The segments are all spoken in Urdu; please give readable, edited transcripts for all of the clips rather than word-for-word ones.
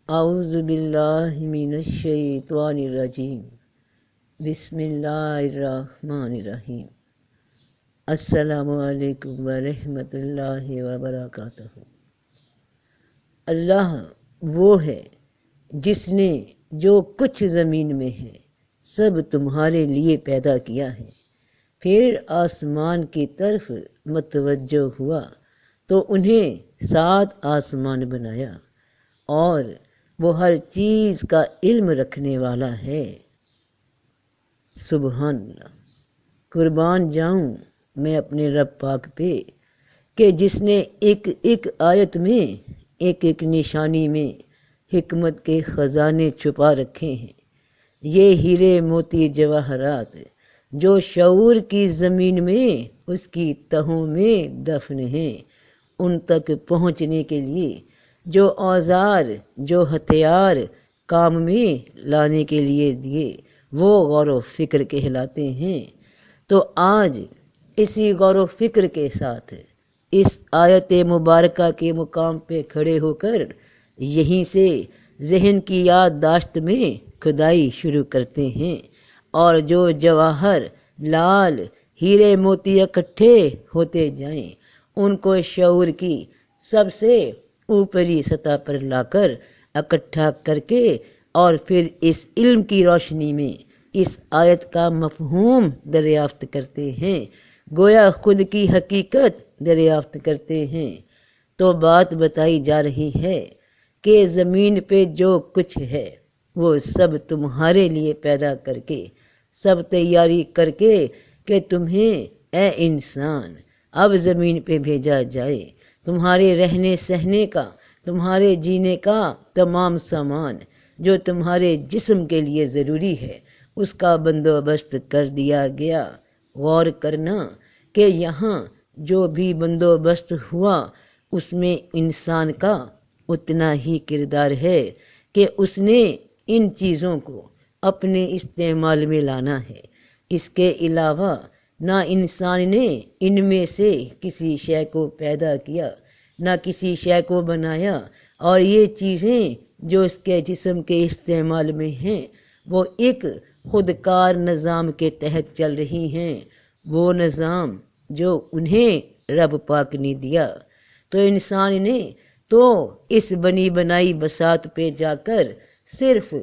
اعوذ باللہ من الشیطان الرجیم بسم اللہ الرحمن الرحیم۔ السلام علیکم ورحمۃ اللہ وبرکاتہ۔ اللہ وہ ہے جس نے جو کچھ زمین میں ہے سب تمہارے لیے پیدا کیا ہے، پھر آسمان کی طرف متوجہ ہوا تو انہیں 7 آسمان بنایا، اور وہ ہر چیز کا علم رکھنے والا ہے۔ سبحان اللہ۔ قربان جاؤں میں اپنے رب پاک پہ کہ جس نے ایک ایک آیت میں، ایک ایک نشانی میں حکمت کے خزانے چھپا رکھے ہیں۔ یہ ہیرے موتی جواہرات جو شعور کی زمین میں اس کی تہوں میں دفن ہیں، ان تک پہنچنے کے لیے جو اوزار، جو ہتھیار کام میں لانے کے لیے دیے، وہ غور و فکر کہلاتے ہیں۔ تو آج اسی غور و فکر کے ساتھ اس آیت مبارکہ کے مقام پہ کھڑے ہو کر یہیں سے ذہن کی یادداشت میں کھدائی شروع کرتے ہیں، اور جو جواہر، لال، ہیرے موتی اکٹھے ہوتے جائیں، ان کو شعور کی سب سے اوپری سطح پر لا کر اکٹھا کر کے، اور پھر اس علم کی روشنی میں اس آیت کا مفہوم دریافت کرتے ہیں، گویا خود کی حقیقت دریافت کرتے ہیں۔ تو بات بتائی جا رہی ہے کہ زمین پہ جو کچھ ہے وہ سب تمہارے لیے پیدا کر کے، سب تیاری کر کے کہ تمہیں اے انسان اب زمین پہ بھیجا جائے، تمہارے رہنے سہنے کا، تمہارے جینے کا تمام سامان جو تمہارے جسم کے لیے ضروری ہے اس کا بندوبست کر دیا گیا۔ غور کرنا کہ یہاں جو بھی بندوبست ہوا اس میں انسان کا اتنا ہی کردار ہے کہ اس نے ان چیزوں کو اپنے استعمال میں لانا ہے۔ اس کے علاوہ نہ انسان نے ان میں سے کسی شے کو پیدا کیا، نہ کسی شے کو بنایا، اور یہ چیزیں جو اس کے جسم کے استعمال میں ہیں وہ ایک خودکار نظام کے تحت چل رہی ہیں، وہ نظام جو انہیں رب پاک نے دیا۔ تو انسان نے تو اس بنی بنائی بساط پہ جا کر صرف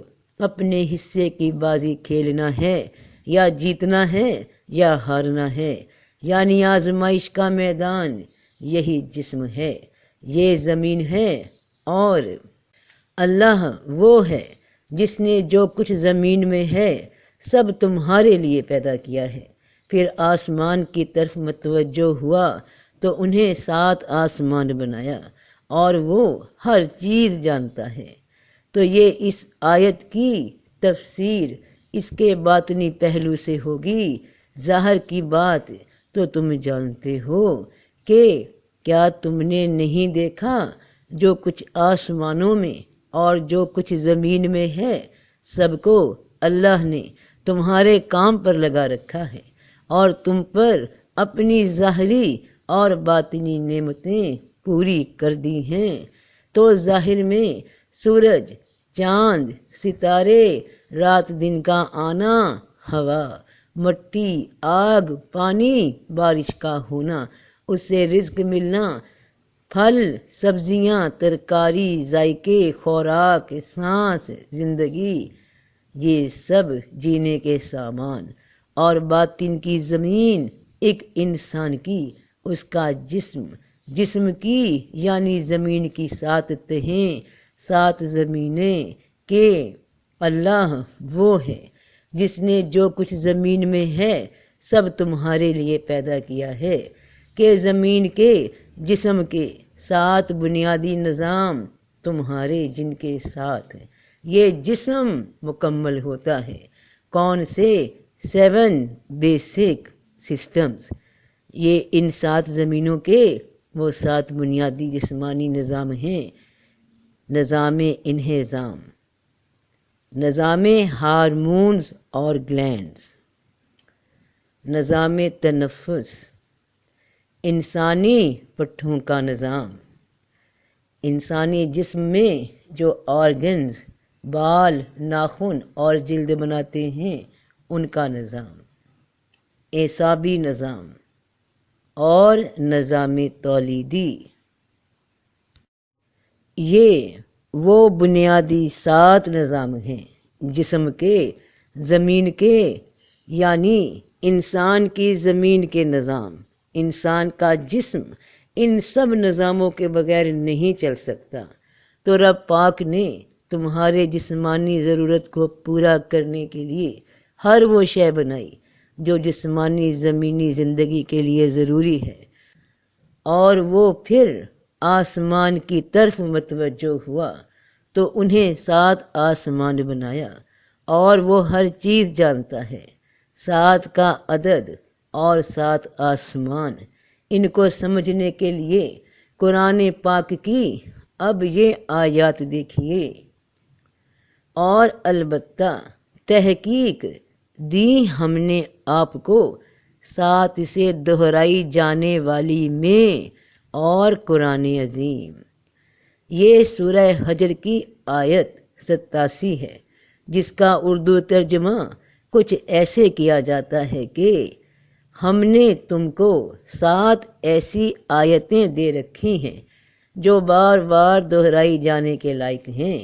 اپنے حصے کی بازی کھیلنا ہے، یا جیتنا ہے یا ہارنا ہے، یعنی آزمائش کا میدان یہی جسم ہے، یہ زمین ہے۔ اور اللہ وہ ہے جس نے جو کچھ زمین میں ہے سب تمہارے لیے پیدا کیا ہے، پھر آسمان کی طرف متوجہ ہوا تو انہیں 7 آسمان بنایا، اور وہ ہر چیز جانتا ہے۔ تو یہ اس آیت کی تفسیر اس کے باطنی پہلو سے ہوگی۔ ظاہر کی بات تو تم جانتے ہو کہ کیا تم نے نہیں دیکھا جو کچھ آسمانوں میں اور جو کچھ زمین میں ہے سب کو اللہ نے تمہارے کام پر لگا رکھا ہے، اور تم پر اپنی ظاہری اور باطنی نعمتیں پوری کر دی ہیں۔ تو ظاہر میں سورج، چاند، ستارے، رات دن کا آنا، ہوا، مٹی، آگ، پانی، بارش کا ہونا، اس سے رزق ملنا، پھل، سبزیاں، ترکاری، ذائقے، خوراک، سانس، زندگی، یہ سب جینے کے سامان، اور باطن کی زمین ایک انسان کی، اس کا جسم کی یعنی زمین کی 7 تہیں، 7 زمینیں، کہ اللہ وہ ہے جس نے جو کچھ زمین میں ہے سب تمہارے لیے پیدا کیا ہے، کہ زمین کے جسم کے 7 بنیادی نظام تمہارے جن کے ساتھ یہ جسم مکمل ہوتا ہے۔ کون سے؟ 7 بیسک سسٹمز۔ یہ ان 7 زمینوں کے وہ 7 بنیادی جسمانی نظام ہیں: نظام انہضام، نظام ہارمونز اور گلینڈز، نظام تنفس، انسانی پٹھوں کا نظام، انسانی جسم میں جو آرگنز، بال، ناخن اور جلد بناتے ہیں ان کا نظام، اعصابی نظام اور نظام تولیدی، یہ وہ بنیادی 7 نظام ہیں جسم کے، زمین کے، یعنی انسان کی زمین کے نظام۔ انسان کا جسم ان سب نظاموں کے بغیر نہیں چل سکتا، تو رب پاک نے تمہارے جسمانی ضرورت کو پورا کرنے کے لیے ہر وہ شے بنائی جو جسمانی زمینی زندگی کے لیے ضروری ہے، اور وہ پھر آسمان کی طرف متوجہ ہوا تو انہیں 7 آسمان بنایا، اور وہ ہر چیز جانتا ہے۔ 7 کا عدد اور 7 آسمان، ان کو سمجھنے کے لیے قرآن پاک کی اب یہ آیات دیکھیے۔ اور البتہ تحقیق دی ہم نے آپ کو 7 سے دہرائی جانے والی میں اور قرآن عظیم۔ یہ سورہ حجر کی آیت 87 ہے، جس کا اردو ترجمہ کچھ ایسے کیا جاتا ہے کہ ہم نے تم کو 7 ایسی آیتیں دے رکھی ہیں جو بار بار دہرائی جانے کے لائق ہیں،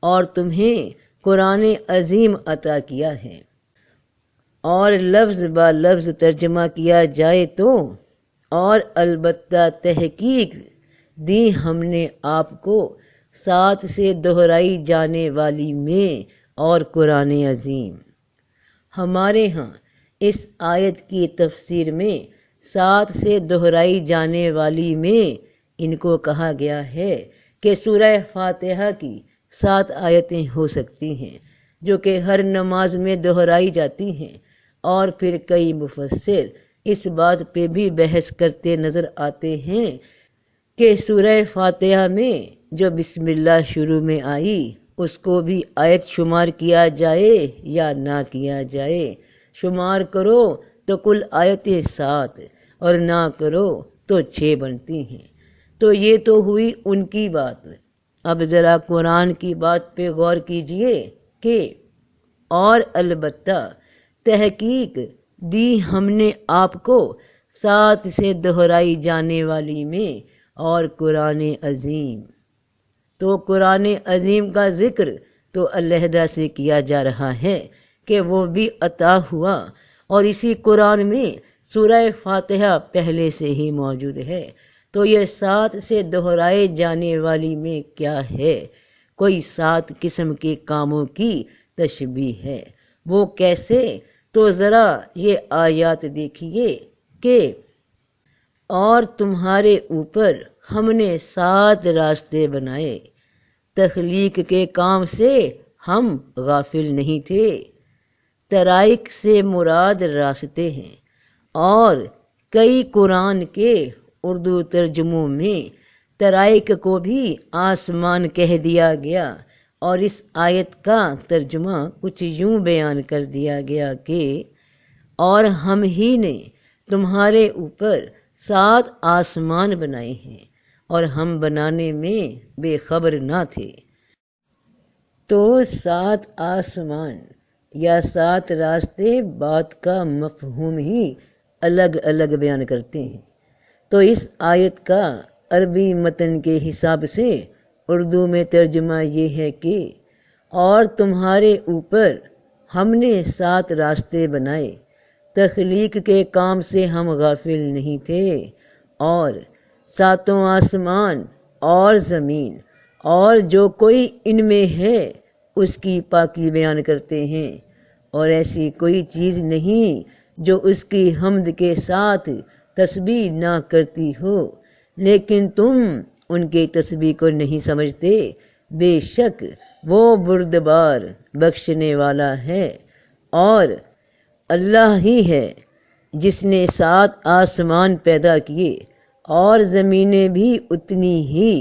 اور تمہیں قرآن عظیم عطا کیا ہے۔ اور لفظ با لفظ ترجمہ کیا جائے تو، اور البتہ تحقیق دی ہم نے آپ کو 7 سے دہرائی جانے والی میں اور قرآن عظیم۔ ہمارے ہاں اس آیت کی تفسیر میں 7 سے دہرائی جانے والی میں ان کو کہا گیا ہے کہ سورہ فاتحہ کی 7 آیتیں ہو سکتی ہیں جو کہ ہر نماز میں دہرائی جاتی ہیں، اور پھر کئی مفسر اس بات پہ بھی بحث کرتے نظر آتے ہیں کہ سورہ فاتحہ میں جو بسم اللہ شروع میں آئی اس کو بھی آیت شمار کیا جائے یا نہ کیا جائے۔ شمار کرو تو کل آیتیں 7 اور نہ کرو تو 6 بنتی ہیں۔ تو یہ تو ہوئی ان کی بات۔ اب ذرا قرآن کی بات پہ غور کیجئے کہ اور البتہ تحقیق دی ہم نے آپ کو 7 سے دہرائی جانے والی میں اور قرآن عظیم۔ تو قرآن عظیم کا ذکر تو علیحدہ سے کیا جا رہا ہے کہ وہ بھی عطا ہوا، اور اسی قرآن میں سورہ فاتحہ پہلے سے ہی موجود ہے۔ تو یہ 7 سے دہرائے جانے والی میں کیا ہے؟ کوئی 7 قسم کے کاموں کی تشبیہ ہے۔ وہ کیسے؟ تو ذرا یہ آیات دیکھیے کہ اور تمہارے اوپر ہم نے 7 راستے بنائے، تخلیق کے کام سے ہم غافل نہیں تھے۔ طرائق سے مراد راستے ہیں، اور کئی قرآن کے اردو ترجموں میں طرائق کو بھی آسمان کہہ دیا گیا، اور اس آیت کا ترجمہ کچھ یوں بیان کر دیا گیا کہ اور ہم ہی نے تمہارے اوپر 7 آسمان بنائے ہیں، اور ہم بنانے میں بے خبر نہ تھے۔ تو 7 آسمان یا 7 راستے بات کا مفہوم ہی الگ الگ بیان کرتے ہیں۔ تو اس آیت کا عربی متن کے حساب سے اردو میں ترجمہ یہ ہے کہ اور تمہارے اوپر ہم نے 7 راستے بنائے، تخلیق کے کام سے ہم غافل نہیں تھے، اور 7 آسمان اور زمین اور جو کوئی ان میں ہے اس کی پاکی بیان کرتے ہیں، اور ایسی کوئی چیز نہیں جو اس کی حمد کے ساتھ تسبیح نہ کرتی ہو، لیکن تم ان کی تسبیح کو نہیں سمجھتے۔ بے شک وہ بردبار بخشنے والا ہے، اور اللہ ہی ہے جس نے 7 آسمان پیدا کیے، اور زمینیں بھی اتنی ہی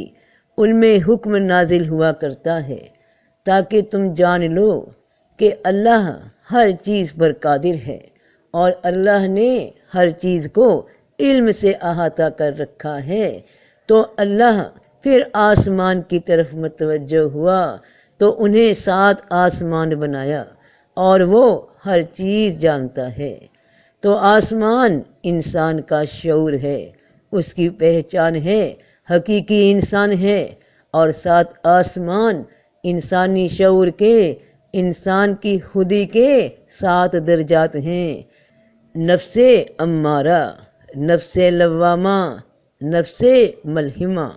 ان میں حکم نازل ہوا کرتا ہے، تاکہ تم جان لو کہ اللہ ہر چیز پر قادر ہے، اور اللہ نے ہر چیز کو علم سے احاطہ کر رکھا ہے۔ تو اللہ پھر آسمان کی طرف متوجہ ہوا تو انہیں 7 آسمان بنایا اور وہ ہر چیز جانتا ہے۔ تو آسمان انسان کا شعور ہے، اس کی پہچان ہے، حقیقی انسان ہے، اور 7 آسمان انسانی شعور کے، انسان کی خودی کے 7 درجات ہیں۔ نفس امارہ، نفس لوامہ، نفس ملہمہ،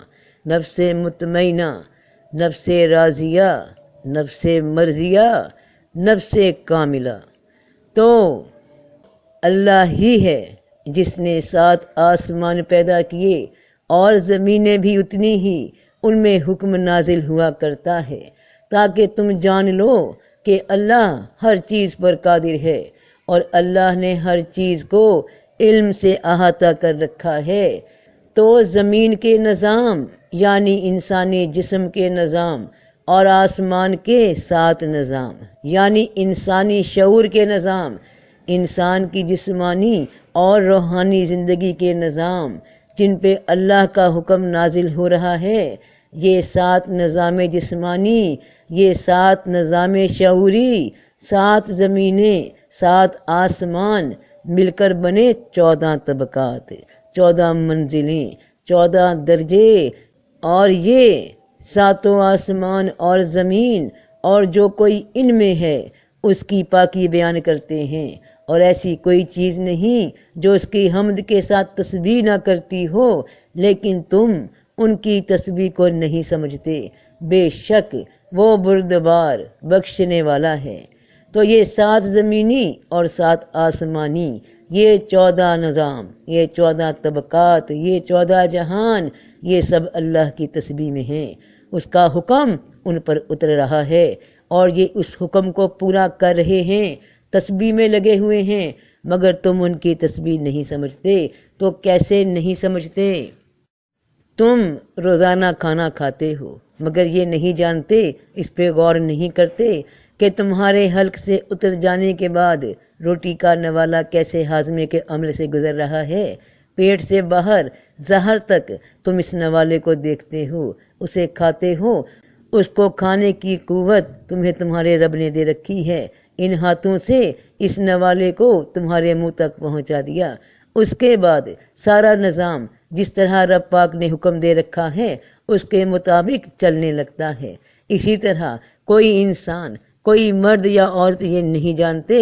نفس مطمئنہ، نفس راضیہ، نفس مرضیہ، نفس کاملہ۔ تو اللہ ہی ہے جس نے 7 آسمان پیدا کیے اور زمینیں بھی اتنی ہی، ان میں حکم نازل ہوا کرتا ہے تاکہ تم جان لو کہ اللہ ہر چیز پر قادر ہے، اور اللہ نے ہر چیز کو علم سے احاطہ کر رکھا ہے۔ تو زمین کے نظام یعنی انسانی جسم کے نظام، اور آسمان کے 7 نظام یعنی انسانی شعور کے نظام، انسان کی جسمانی اور روحانی زندگی کے نظام جن پہ اللہ کا حکم نازل ہو رہا ہے، یہ 7 نظام جسمانی، یہ 7 نظام شعوری، 7 زمینیں، 7 آسمان مل کر بنے 14 طبقات، 14 منزلیں، 14 درجے، اور یہ 7 آسمان اور زمین اور جو کوئی ان میں ہے اس کی پاکی بیان کرتے ہیں، اور ایسی کوئی چیز نہیں جو اس کی حمد کے ساتھ تسبیح نہ کرتی ہو، لیکن تم ان کی تسبیح کو نہیں سمجھتے، بے شک وہ بردبار بخشنے والا ہے۔ تو یہ 7 زمینی اور 7 آسمانی، یہ 14 نظام، یہ 14 طبقات، یہ 14 جہان، یہ سب اللہ کی تسبیح میں ہیں، اس کا حکم ان پر اتر رہا ہے، اور یہ اس حکم کو پورا کر رہے ہیں، تسبیح میں لگے ہوئے ہیں، مگر تم ان کی تسبیح نہیں سمجھتے۔ تو کیسے نہیں سمجھتے؟ تم روزانہ کھانا کھاتے ہو مگر یہ نہیں جانتے، اس پہ غور نہیں کرتے کہ تمہارے حلق سے اتر جانے کے بعد روٹی کا نوالا کیسے ہاضمے کے عمل سے گزر رہا ہے، پیٹ سے باہر زہر تک تم اس نوالے کو دیکھتے ہو، اسے کھاتے ہو، اس کو کھانے کی قوت تمہیں تمہارے رب نے دے رکھی ہے، ان ہاتھوں سے اس نوالے کو تمہارے منہ تک پہنچا دیا۔ اس کے بعد سارا نظام جس طرح رب پاک نے حکم دے رکھا ہے اس کے مطابق چلنے لگتا ہے۔ اسی طرح کوئی انسان، کوئی مرد یا عورت یہ نہیں جانتے،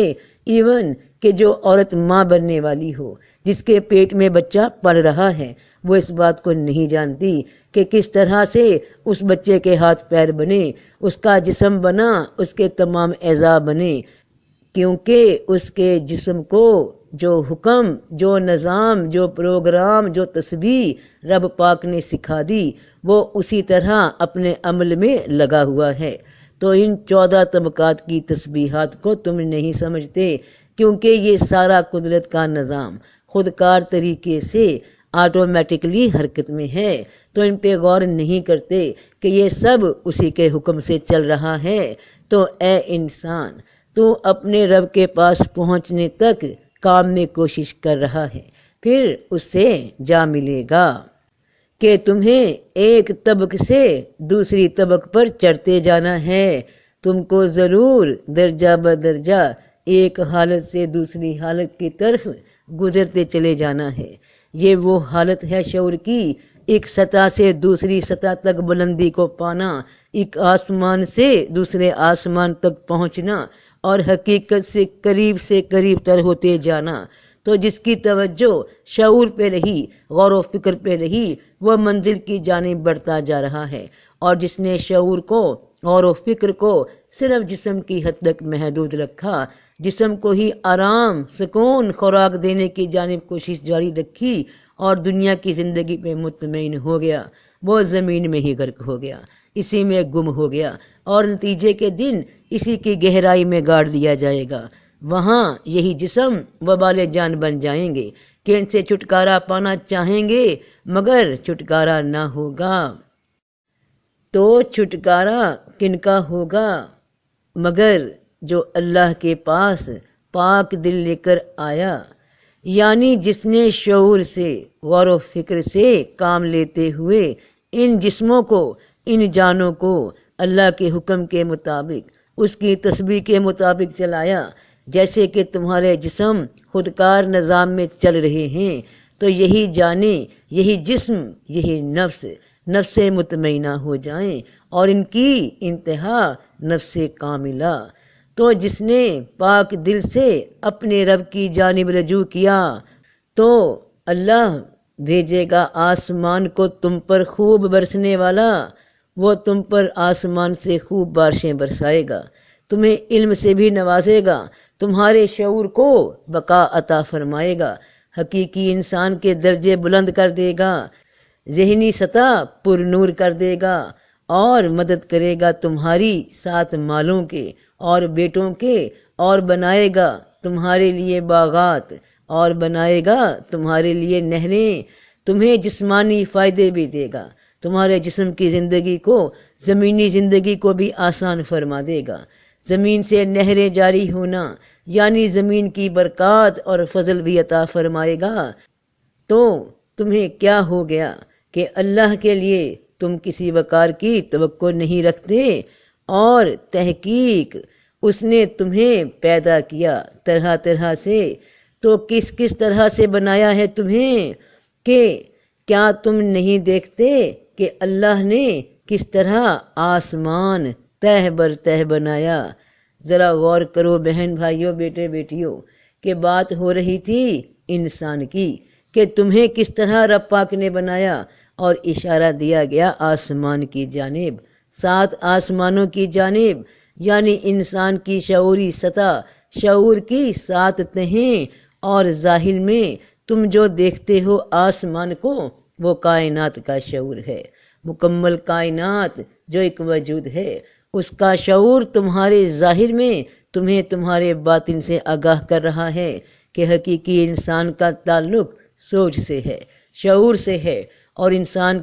ایون کہ جو عورت ماں بننے والی ہو، جس کے پیٹ میں بچہ پل رہا ہے، وہ اس بات کو نہیں جانتی کہ کس طرح سے اس بچے کے ہاتھ پیر بنے، اس کا جسم بنا، اس کے تمام اعضاء بنے، کیونکہ اس کے جسم کو جو حکم، جو نظام، جو پروگرام، جو تسبیح رب پاک نے سکھا دی، وہ اسی طرح اپنے عمل میں لگا ہوا ہے۔ تو ان 14 طبقات کی تسبیحات کو تم نہیں سمجھتے، کیونکہ یہ سارا قدرت کا نظام خودکار طریقے سے آٹومیٹکلی حرکت میں ہے، تو ان پہ غور نہیں کرتے کہ یہ سب اسی کے حکم سے چل رہا ہے۔ تو اے انسان، تو اپنے رب کے پاس پہنچنے تک کام میں کوشش کر رہا ہے، پھر اس سے جا ملے گا کہ تمہیں ایک طبق سے دوسری طبق پر چڑھتے جانا ہے، تم کو ضرور درجہ بدرجہ ایک حالت سے دوسری حالت کی طرف گزرتے چلے جانا ہے۔ یہ وہ حالت ہے شعور کی، ایک سطح سے دوسری سطح تک بلندی کو پانا، ایک آسمان سے دوسرے آسمان تک پہنچنا، اور حقیقت سے قریب تر ہوتے جانا۔ تو جس کی توجہ شعور پہ رہی، غور و فکر پہ رہی، وہ منزل کی جانب بڑھتا جا رہا ہے، اور جس نے شعور کو، غور و فکر کو صرف جسم کی حد تک محدود رکھا، جسم کو ہی آرام، سکون، خوراک دینے کی جانب کوشش جاری رکھی، اور دنیا کی زندگی پہ مطمئن ہو گیا، وہ زمین میں ہی غرق ہو گیا، اسی میں گم ہو گیا، اور نتیجے کے دن اسی کی گہرائی میں گاڑ دیا جائے گا۔ وہاں یہی جسم وبال جان بن جائیں گے کہ ان سے چھٹکارا پانا چاہیں گے مگر چھٹکارا نہ ہوگا۔ تو چھٹکارا کن کا ہوگا؟ مگر جو اللہ کے پاس پاک دل لے کر آیا، یعنی جس نے شعور سے، غور و فکر سے کام لیتے ہوئے ان جسموں کو، ان جانوں کو اللہ کے حکم کے مطابق، اس کی تسبیح کے مطابق چلایا، جیسے کہ تمہارے جسم خودکار نظام میں چل رہے ہیں، تو یہی جانیں، یہی جسم، یہی نفس مطمئنہ ہو جائیں، اور ان کی انتہا نفس کاملہ۔ تو جس نے پاک دل سے اپنے رب کی جانب رجوع کیا تو اللہ بھیجے گا آسمان کو تم پر خوب برسنے والا، وہ تم پر آسمان سے خوب بارشیں برسائے گا، تمہیں علم سے بھی نوازے گا، تمہارے شعور کو بقا عطا فرمائے گا، حقیقی انسان کے درجے بلند کر دے گا، ذہنی سطح پر نور کر دے گا، اور مدد کرے گا تمہاری 7 مالوں کے اور بیٹوں کے، اور بنائے گا تمہارے لیے باغات، اور بنائے گا تمہارے لیے نہریں، تمہیں جسمانی فائدے بھی دے گا، تمہارے جسم کی زندگی کو، زمینی زندگی کو بھی آسان فرما دے گا، زمین سے نہریں جاری ہونا یعنی زمین کی برکات اور فضل بھی عطا فرمائے گا۔ تو تمہیں کیا ہو گیا کہ اللہ کے لیے تم کسی وقار کی توقع نہیں رکھتے؟ اور تحقیق اس نے تمہیں پیدا کیا طرح طرح سے، تو کس کس طرح سے بنایا ہے تمہیں، کہ کیا تم نہیں دیکھتے کہ اللہ نے کس طرح آسمان تہ بر تہ بنایا؟ ذرا غور کرو بہن بھائیوں، بیٹے بیٹیوں، کہ بات ہو رہی تھی انسان کی، کہ تمہیں کس طرح رب پاک نے بنایا، اور اشارہ دیا گیا آسمان کی جانب، 7 آسمانوں کی جانب، یعنی انسان کی شعوری سطح، شعور کی 7 تہیں، اور ظاہر میں تم جو دیکھتے ہو آسمان کو، وہ کائنات کا شعور ہے، مکمل کائنات جو ایک وجود ہے، اس کا شعور تمہارے ظاہر میں تمہیں تمہارے باطن سے آگاہ کر رہا ہے کہ حقیقی انسان کا تعلق سوچ سے ہے، شعور سے ہے، اور انسان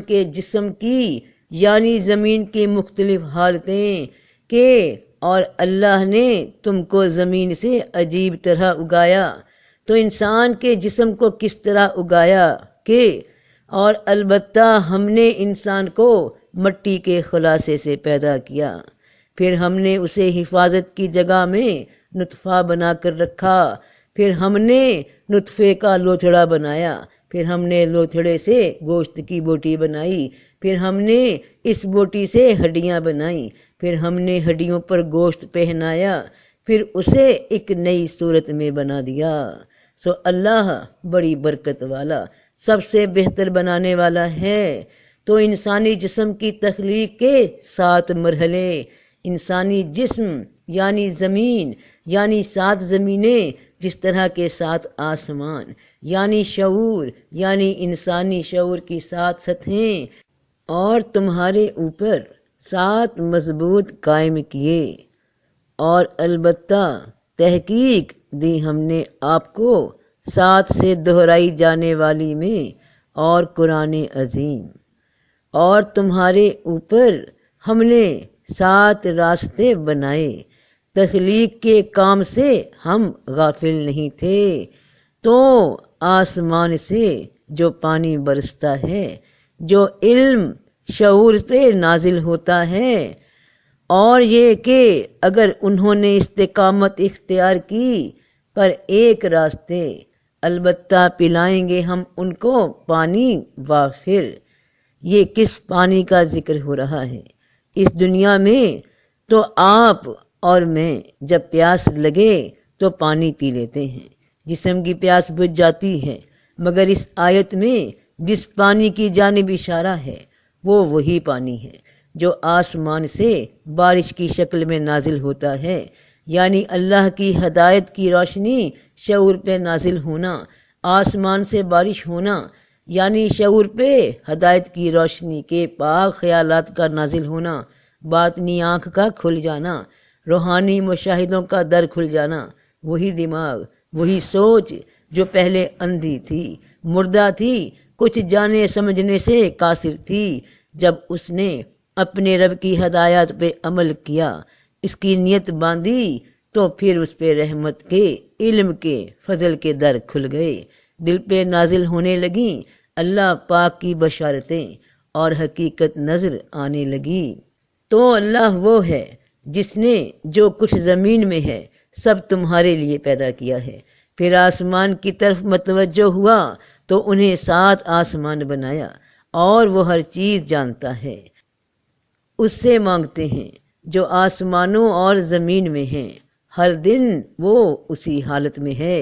کے جسم کی یعنی زمین کی مختلف حالتیں، کہ اور اللہ نے تم کو زمین سے عجیب طرح اگایا، تو انسان کے جسم کو کس طرح اگایا، کہ اور البتہ ہم نے انسان کو مٹی کے خلاصے سے پیدا کیا، پھر ہم نے اسے حفاظت کی جگہ میں نطفہ بنا کر رکھا، پھر ہم نے نطفے کا لوتھڑا بنایا، پھر ہم نے لوتھڑے سے گوشت کی بوٹی بنائی، پھر ہم نے اس بوٹی سے ہڈیاں بنائیں، پھر ہم نے ہڈیوں پر گوشت پہنایا، پھر اسے ایک نئی صورت میں بنا دیا۔ سو اللہ بڑی برکت والا، سب سے بہتر بنانے والا ہے۔ تو انسانی جسم کی تخلیق کے 7 مرحلے، انسانی جسم یعنی زمین، یعنی 7 زمینیں، جس طرح کے 7 آسمان، یعنی شعور، یعنی انسانی شعور کی 7 سطحیں، اور تمہارے اوپر 7 مضبوط قائم کیے، اور البتہ تحقیق دی ہم نے آپ کو 7 سے دہرائی جانے والی میں، اور قرآن عظیم، اور تمہارے اوپر ہم نے 7 راستے بنائے، تخلیق کے کام سے ہم غافل نہیں تھے۔ تو آسمان سے جو پانی برستا ہے، جو علم شعور پہ نازل ہوتا ہے، اور یہ کہ اگر انہوں نے استقامت اختیار کی پر ایک راستے، البتہ پلائیں گے ہم ان کو پانی وافر۔ یہ کس پانی کا ذکر ہو رہا ہے اس دنیا میں؟ تو آپ اور میں جب پیاس لگے تو پانی پی لیتے ہیں، جسم کی پیاس بجھ جاتی ہے، مگر اس آیت میں جس پانی کی جانب اشارہ ہے وہ وہی پانی ہے جو آسمان سے بارش کی شکل میں نازل ہوتا ہے، یعنی اللہ کی ہدایت کی روشنی شعور پہ نازل ہونا، آسمان سے بارش ہونا یعنی شعور پہ ہدایت کی روشنی کے پاک خیالات کا نازل ہونا، باطنی آنکھ کا کھل جانا، روحانی مشاہدوں کا در کھل جانا، وہی دماغ، وہی سوچ جو پہلے اندھی تھی، مردہ تھی، کچھ جانے سمجھنے سے قاصر تھی، جب اس نے اپنے رب کی ہدایات پہ عمل کیا، اس کی نیت باندھی، تو پھر اس پہ رحمت کے، علم کے، فضل کے در کھل گئے، دل پہ نازل ہونے لگیں، اللہ پاک کی بشارتیں اور حقیقت نظر آنے لگی۔ تو اللہ وہ ہے جس نے جو کچھ زمین میں ہے سب تمہارے لیے پیدا کیا ہے۔ پھر آسمان کی طرف متوجہ ہوا تو انہیں 7 آسمان بنایا، اور وہ ہر چیز جانتا ہے۔ اس سے مانگتے ہیں جو آسمانوں اور زمین میں ہیں، ہر دن وہ اسی حالت میں ہے۔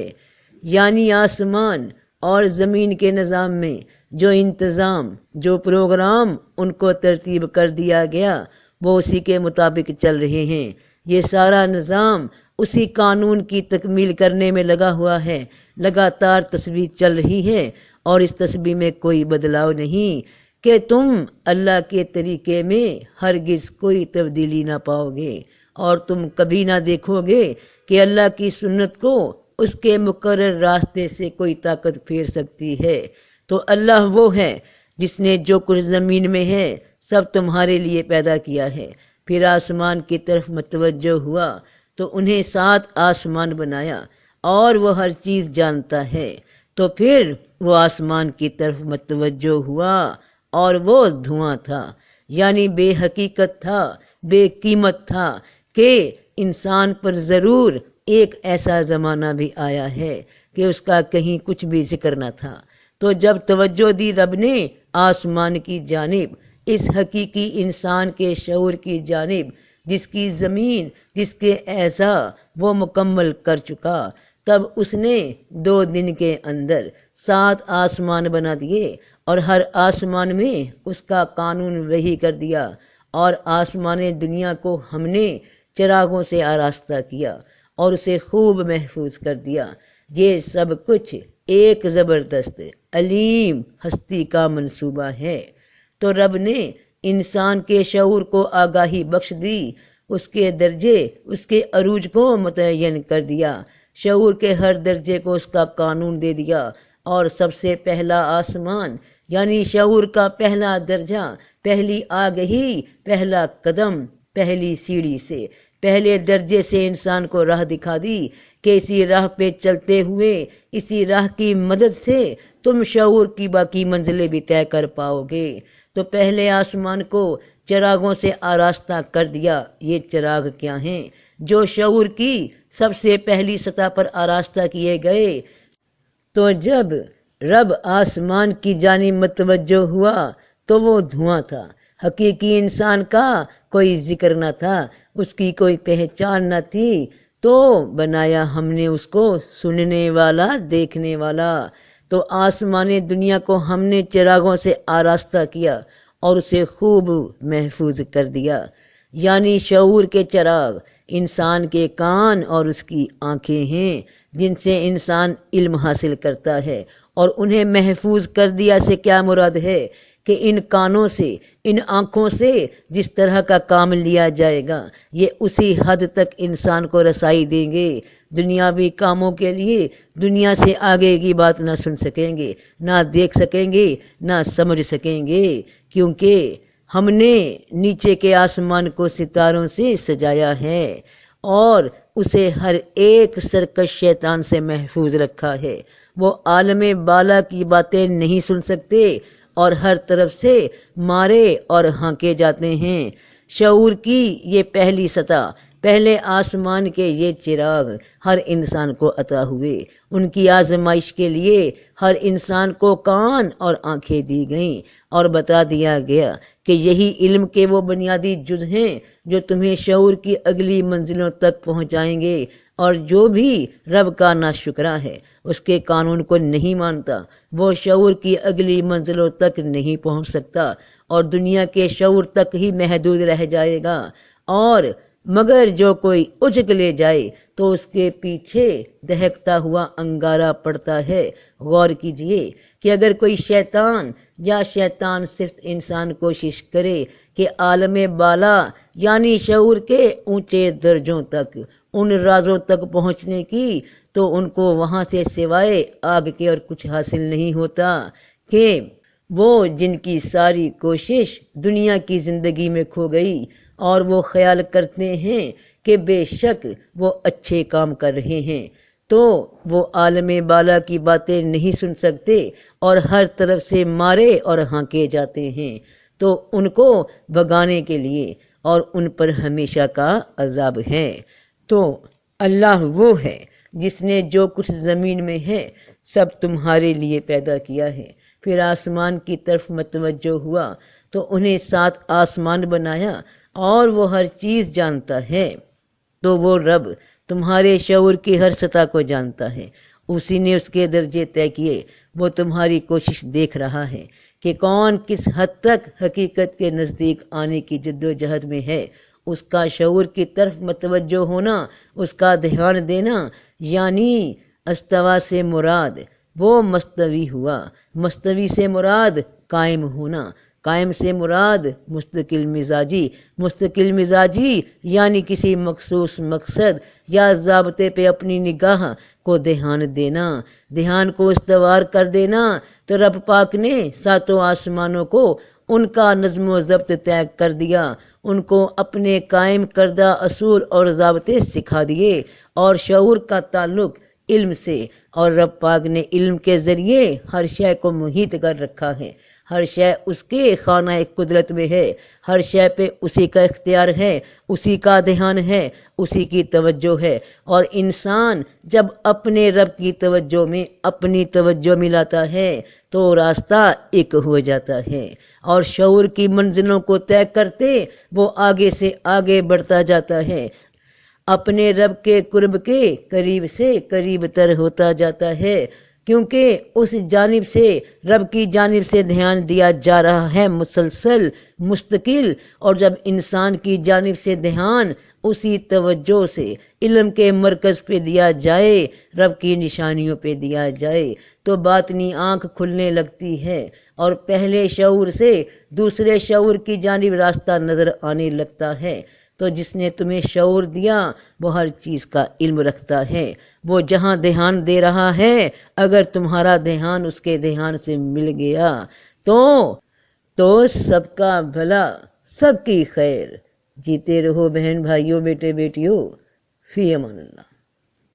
یعنی آسمان اور زمین کے نظام میں جو انتظام، جو پروگرام ان کو ترتیب کر دیا گیا، وہ اسی کے مطابق چل رہے ہیں۔ یہ سارا نظام اسی قانون کی تکمیل کرنے میں لگا ہوا ہے۔ لگاتار تسبیح چل رہی ہے، اور اس تسبیح میں کوئی بدلاؤ نہیں کہ تم اللہ کے طریقے میں ہرگز کوئی تبدیلی نہ پاؤ گے، اور تم کبھی نہ دیکھو گے کہ اللہ کی سنت کو اس کے مقرر راستے سے کوئی طاقت پھیر سکتی ہے۔ تو اللہ وہ ہے جس نے جو کچھ زمین میں ہے سب تمہارے لیے پیدا کیا ہے۔ پھر آسمان کی طرف متوجہ ہوا تو انہیں 7 آسمان بنایا، اور وہ ہر چیز جانتا ہے۔ تو پھر وہ آسمان کی طرف متوجہ ہوا، اور وہ دھواں تھا، یعنی بے حقیقت تھا، بے قیمت تھا کہ انسان پر ضرور ایک ایسا زمانہ بھی آیا ہے کہ اس کا کہیں کچھ بھی ذکر نہ تھا۔ تو جب توجہ دی رب نے آسمان کی جانب، اس حقیقی انسان کے شعور کی جانب جس کی زمین، جس کے اعضاء وہ مکمل کر چکا، تب اس نے 2 دن کے اندر 7 آسمان بنا دیے، اور ہر آسمان میں اس کا قانون وحی کر دیا۔ اور آسمان دنیا کو ہم نے چراغوں سے آراستہ کیا اور اسے خوب محفوظ کر دیا۔ یہ سب کچھ ایک زبردست علیم ہستی کا منصوبہ ہے۔ تو رب نے انسان کے شعور کو آگاہی بخش دی، اس کے درجے، اس کے عروج کو متعین کر دیا، شعور کے ہر درجے کو اس کا قانون دے دیا، اور سب سے پہلا آسمان یعنی شعور کا پہلا درجہ، پہلی آگہی، پہلا قدم، پہلی سیڑھی سے، پہلے درجے سے انسان کو راہ دکھا دی کہ اسی راہ پہ چلتے ہوئے، اسی راہ کی مدد سے تم شعور کی باقی منزلیں بھی طے کر پاؤ گے۔ تو پہلے آسمان کو چراغوں سے آراستہ کر دیا۔ یہ چراغ کیا ہیں؟ جو شعور کی سب سے پہلی سطح پر آراستہ کیے گئے۔ تو جب رب آسمان کی جانب متوجہ ہوا تو وہ دھواں تھا، حقیقی انسان کا کوئی ذکر نہ تھا، اس کی کوئی پہچان نہ تھی۔ تو بنایا ہم نے اس کو سننے والا، دیکھنے والا۔ تو آسمان دنیا کو ہم نے چراغوں سے آراستہ کیا اور اسے خوب محفوظ کر دیا۔ یعنی شعور کے چراغ انسان کے کان اور اس کی آنکھیں ہیں، جن سے انسان علم حاصل کرتا ہے، اور انہیں محفوظ کر دیا سے کیا مراد ہے کہ ان کانوں سے، ان آنکھوں سے جس طرح کا کام لیا جائے گا، یہ اسی حد تک انسان کو رسائی دیں گے۔ دنیاوی کاموں کے لیے دنیا سے آگے کی بات نہ سن سکیں گے، نہ دیکھ سکیں گے، نہ سمجھ سکیں گے، کیونکہ ہم نے نیچے کے آسمان کو ستاروں سے سجایا ہے، اور اسے ہر ایک سرکش شیطان سے محفوظ رکھا ہے۔ وہ عالم بالا کی باتیں نہیں سن سکتے، اور ہر طرف سے مارے اور ہانکے جاتے ہیں۔ شعور کی یہ پہلی سطح، پہلے آسمان کے یہ چراغ ہر انسان کو عطا ہوئے۔ ان کی آزمائش کے لیے ہر انسان کو کان اور آنکھیں دی گئیں، اور بتا دیا گیا کہ یہی علم کے وہ بنیادی جز ہیں جو تمہیں شعور کی اگلی منزلوں تک پہنچائیں گے۔ اور جو بھی رب کا ناشکرا ہے، اس کے قانون کو نہیں مانتا، وہ شعور کی اگلی منزلوں تک نہیں پہنچ سکتا، اور دنیا کے شعور تک ہی محدود رہ جائے گا۔ اور مگر جو کوئی اچک لے جائے تو اس کے پیچھے دہکتا ہوا انگارہ پڑتا ہے۔ غور کیجئے کہ اگر کوئی شیطان یا شیطان صرف انسان کوشش کرے کہ عالم بالا یعنی شعور کے اونچے درجوں تک، ان رازوں تک پہنچنے کی، تو ان کو وہاں سے سوائے آگ کے اور کچھ حاصل نہیں ہوتا، کہ وہ جن کی ساری کوشش دنیا کی زندگی میں کھو گئی، اور وہ خیال کرتے ہیں کہ بے شک وہ اچھے کام کر رہے ہیں، تو وہ عالم بالا کی باتیں نہیں سن سکتے اور ہر طرف سے مارے اور ہانکے جاتے ہیں، تو ان کو بھگانے کے لیے اور ان پر ہمیشہ کا عذاب ہے۔ تو اللہ وہ ہے جس نے جو کچھ زمین میں ہے سب تمہارے لیے پیدا کیا ہے۔ پھر آسمان کی طرف متوجہ ہوا تو انہیں 7 آسمان بنایا اور وہ ہر چیز جانتا ہے۔ تو وہ رب تمہارے شعور کی ہر سطح کو جانتا ہے، اسی نے اس کے درجے طے کیے۔ وہ تمہاری کوشش دیکھ رہا ہے کہ کون کس حد تک حقیقت کے نزدیک آنے کی جد و جہد میں ہے۔ اس کا شعور کی طرف متوجہ ہونا، اس کا دھیان دینا، یعنی استوا سے مراد وہ مستوی ہوا، مستوی سے مراد قائم ہونا، قائم سے مراد مستقل مزاجی، مستقل مزاجی یعنی کسی مخصوص مقصد یا ضابطے پہ اپنی نگاہ کو دھیان دینا، دھیان کو استوار کر دینا۔ تو رب پاک نے 7 آسمانوں کو ان کا نظم و ضبط طے کر دیا، ان کو اپنے قائم کردہ اصول اور ضابطے سکھا دیے، اور شعور کا تعلق علم سے، اور رب پاک نے علم کے ذریعے ہر شے کو محیط کر رکھا ہے۔ ہر شے اس کے خانہ قدرت میں ہے، ہر شے پہ اسی کا اختیار ہے، اسی کا دھیان ہے، اسی کی توجہ ہے۔ اور انسان جب اپنے رب کی توجہ میں اپنی توجہ ملاتا ہے تو راستہ ایک ہو جاتا ہے، اور شعور کی منزلوں کو طے کرتے وہ آگے سے آگے بڑھتا جاتا ہے، اپنے رب کے قرب کے قریب سے قریب تر ہوتا جاتا ہے، کیونکہ اس جانب سے رب کی جانب سے دھیان دیا جا رہا ہے مسلسل، مستقل۔ اور جب انسان کی جانب سے دھیان اسی توجہ سے علم کے مرکز پہ دیا جائے، رب کی نشانیوں پہ دیا جائے، تو باطنی آنکھ کھلنے لگتی ہے اور پہلے شعور سے دوسرے شعور کی جانب راستہ نظر آنے لگتا ہے۔ تو جس نے تمہیں شعور دیا وہ ہر چیز کا علم رکھتا ہے، وہ جہاں دھیان دے رہا ہے اگر تمہارا دھیان اس کے دھیان سے مل گیا تو سب کا بھلا، سب کی خیر۔ جیتے رہو بہن بھائیوں، بیٹے بیٹیوں، فی امان اللہ۔